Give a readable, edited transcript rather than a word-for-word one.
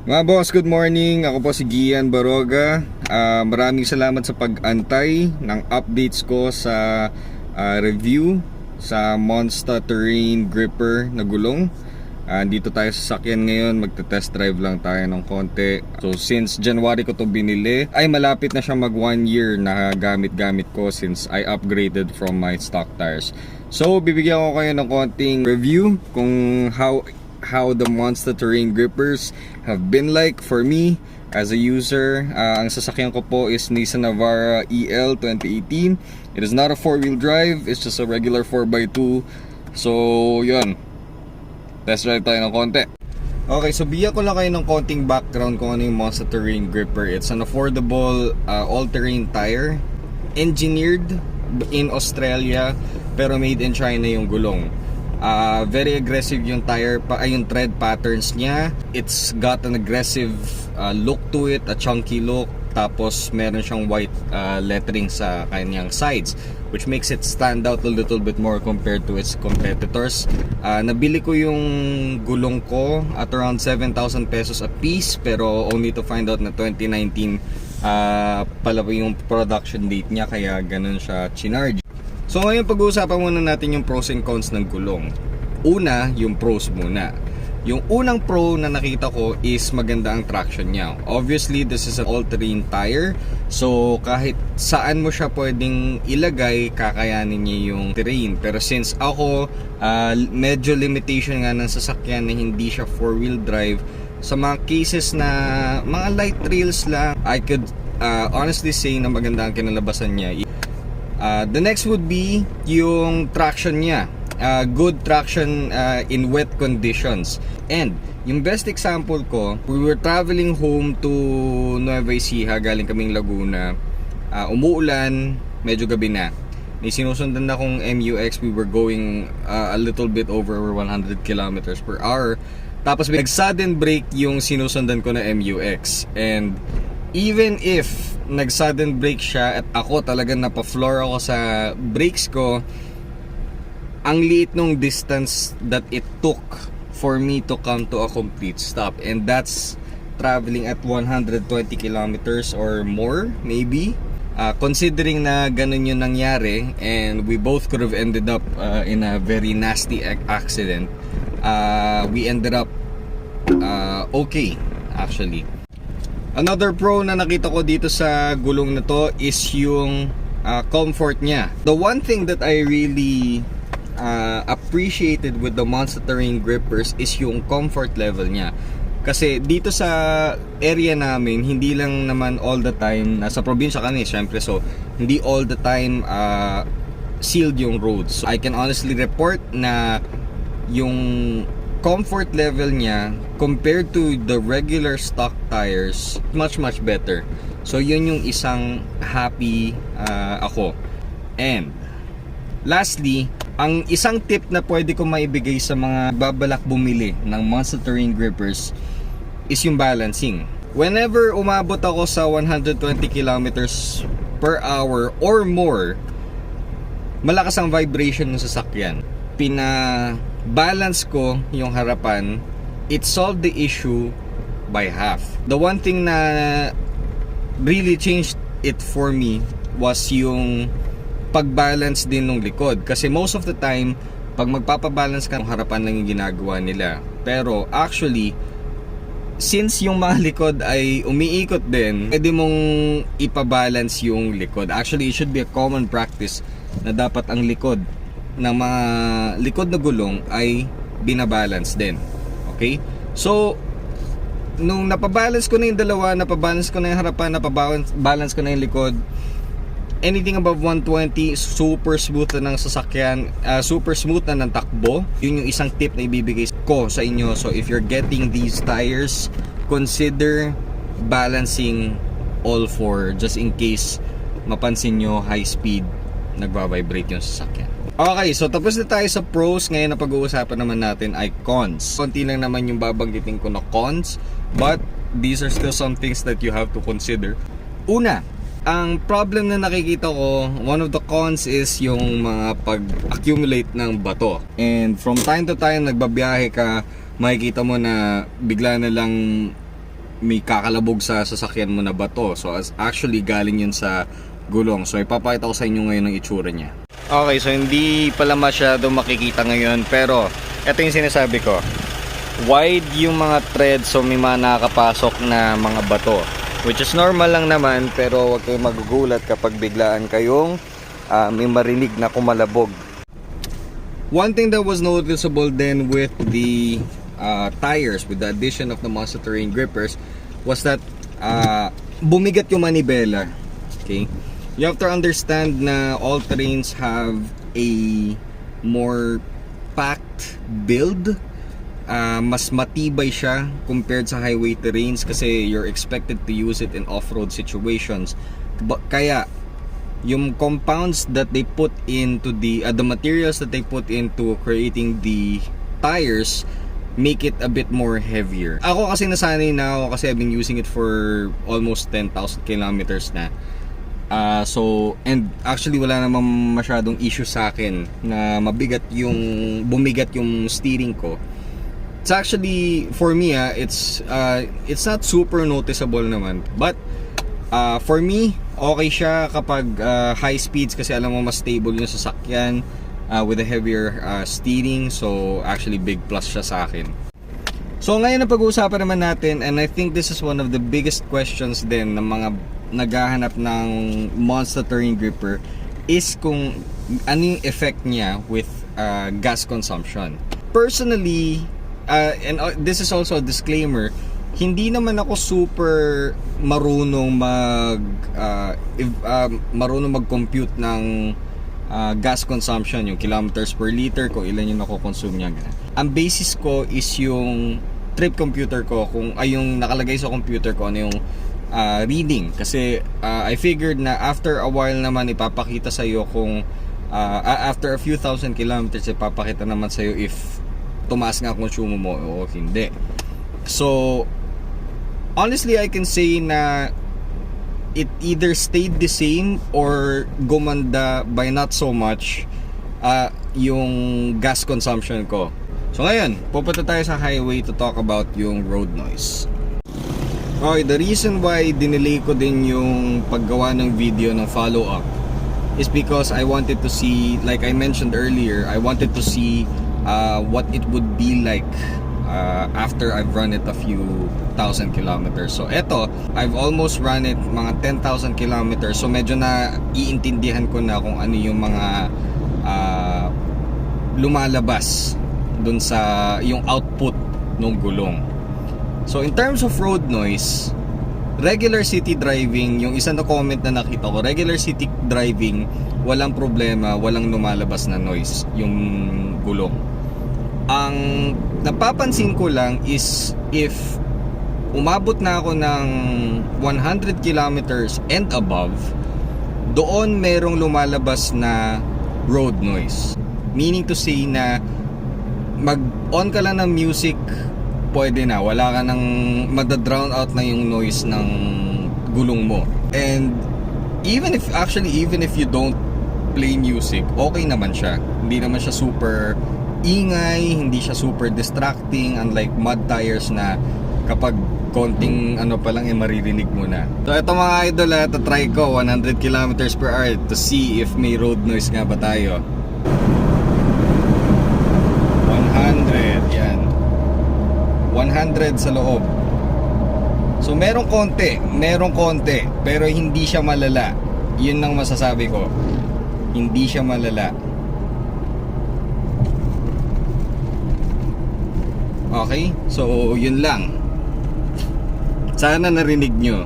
Mga boss, good morning. Ako po si Gian Baroga. Maraming salamat sa pag-antay ng updates ko sa review sa Monster Terrain Gripper na gulong. Dito tayo sa sakyan ngayon, magte-test drive lang tayo ng konti. So since January ko to binili, ay malapit na siya mag 1 year na gamit-gamit ko since I upgraded from my stock tires. So bibigyan ko kayo ng konting review kung how the Monster Terrain Grippers have been like for me as a user. Ang sasakyan ko po is Nissan Navara EL 2018. It is not a 4-wheel drive, it's just a regular 4x2. So yun, test drive tayo ng konti. Okay, so bigyan ko lang kayo ng konting background kung ano yung Monster Terrain Gripper. It's an affordable all-terrain tire, engineered in Australia pero made in China yung gulong. Very aggressive yung yung tread patterns niya. It's got an aggressive look to it, a chunky look. Tapos meron siyang white lettering sa kanyang sides, which makes it stand out a little bit more compared to its competitors. Nabili ko yung gulong ko at around 7,000 pesos a piece, pero only to find out na 2019 pala yung production date niya, kaya ganun siya chinarge. So ngayon pag-uusapan muna natin yung pros and cons ng gulong. Una, yung pros muna. Yung unang pro na nakita ko is maganda ang traction niya. Obviously, this is an all-terrain tire. So kahit saan mo siya pwedeng ilagay, kakayanin niya yung terrain. Pero since ako, medyo limitation nga ng sasakyan na hindi siya 4-wheel drive, sa mga cases na mga light trails lang, I could honestly say na maganda ang kinalabasan niya. The next would be yung traction niya. Good traction in wet conditions. And yung best example ko, we were traveling home to Nueva Ecija, galing kaming Laguna. Umuulan, medyo gabi na. May sinusundan na kong MUX. We were going a little bit over 100 kilometers per hour. Tapos nag-sudden brake yung sinusundan ko na MUX. And even if nag-sudden brake siya at ako talagang napa-floor ako sa brakes ko, ang liit nung distance that it took for me to come to a complete stop. And that's traveling at 120 kilometers or more, maybe. Considering na ganun yung nangyari and we both could have ended up in a very nasty accident, we ended up okay, actually. Another pro na nakita ko dito sa gulong na to is yung comfort niya. The one thing that I really appreciated with the Monster Terrain Grippers is yung comfort level niya. Kasi dito sa area namin, hindi lang naman all the time, nasa probinsya kami syempre, so hindi all the time sealed yung roads. So I can honestly report na yung comfort level niya compared to the regular stock tires, much better. So yun yung isang happy ako. And lastly, ang isang tip na pwede ko maibigay sa mga babalak bumili ng Monster Terrain Grippers is yung balancing. Whenever umabot ako sa 120 kilometers per hour or more, malakas ang vibration ng sasakyan. Balance ko yung harapan, it solved the issue by half. The one thing na really changed it for me was yung pagbalance din ng likod. Kasi most of the time, pag magpapabalance ka, yung harapan lang yung ginagawa nila. Pero actually, since yung mga likod ay umiikot din, pwede mong ipabalance yung likod. Actually, it should be a common practice na dapat ang likod ng mga likod na gulong ay binabalance din. Okay? So, nung napabalance ko na yung dalawa, napabalance ko na yung harapan, napabalance ko na yung likod, anything above 120, super smooth na ng sasakyan, super smooth na ng takbo. Yun yung isang tip na ibibigay ko sa inyo. So, if you're getting these tires, consider balancing all four just in case mapansin nyo high speed nagva-vibrate yung sasakyan. Okay, so tapos na tayo sa pros. Ngayon na pag-uusapan naman natin ay cons. Konti lang naman yung babanggitin ko na cons, but these are still some things that you have to consider. Una, ang problem na nakikita ko, one of the cons is yung mga pag-accumulate ng bato. And from time to time, nagbabiyahe ka, makikita mo na bigla na lang may kakalabog sa sasakyan mo na bato. So actually galing yun sa gulong. So ipapakita ko sa inyo ngayon ang itsura niya. Okay, so hindi pala masyado makikita ngayon, pero ito yung sinasabi ko. Wide yung mga treads, so may mga nakakapasok na mga bato, which is normal lang naman, pero huwag kayong magugulat kapag biglaan kayong may marinig na kumalabog. One thing that was noticeable then with the tires, with the addition of the Monster Terrain grippers, was that bumigat yung manibela. Okay? You have to understand na all terrains have a more packed build. Mas matibay siya compared sa highway terrains kasi you're expected to use it in off-road situations. Kaya yung compounds that they put into the materials that they put into creating the tires make it a bit more heavier. Ako kasi nasanay na ako kasi I've been using it for almost 10,000 kilometers na. So, and actually wala namang masyadong issue sa akin na bumigat yung steering ko. It's actually, for me, it's not super noticeable naman. But, for me, okay siya kapag high speeds kasi alam mo mas stable yung sasakyan with a heavier steering. So, actually big plus siya sa akin. So, ngayon na pag-uusapan naman natin, and I think this is one of the biggest questions din ng mga naghahanap ng Monster Terrain gripper, is kung ano yung effect niya with gas consumption. Personally, and this is also a disclaimer, hindi naman ako super marunong mag-compute ng gas consumption, yung kilometers per liter, kung ilan yung nako-consume niya. Ang basis ko is yung trip computer ko, kung ay yung nakalagay sa computer ko ano yung reading, kasi I figured na after a while naman ipapakita sa iyo kung after a few thousand kilometers ipapakita naman sa iyo if tumaas nga konsumo mo o hindi. So honestly, I can say na it either stayed the same or gumanda by not so much yung gas consumption ko. So ngayon, pupunta tayo sa highway to talk about yung road noise. Okay, the reason why dinelay ko din yung paggawa ng video ng follow-up is because I wanted to see, like I mentioned earlier, I wanted to see what it would be like after I've run it a few thousand kilometers. So eto, I've almost run it mga 10,000 kilometers. So medyo na iintindihan ko na kung ano yung mga lumalabas dun sa yung output ng gulong. So in terms of road noise, regular city driving, yung isa na comment na nakita ko, regular city driving, walang problema, walang lumalabas na noise yung gulong. Ang napapansin ko lang is if umabot na ako ng 100 kilometers and above, doon merong lumalabas na road noise. Meaning to say na mag-on ka lang ng music, pwede na, wala ka nang madadrown out na yung noise ng gulong mo. And even if you don't play music, okay naman siya. Hindi naman siya super ingay, hindi siya super distracting, unlike mud tires na kapag konting ano pa lang maririnig mo na. So ito mga idol, try ko 100 kilometers per hour to see if may road noise nga ba tayo. 100, yan. 100 sa loob. So merong konti, pero hindi siya malala. Yun ang masasabi ko. Hindi siya malala. Okay? So yun lang. Sana narinig nyo.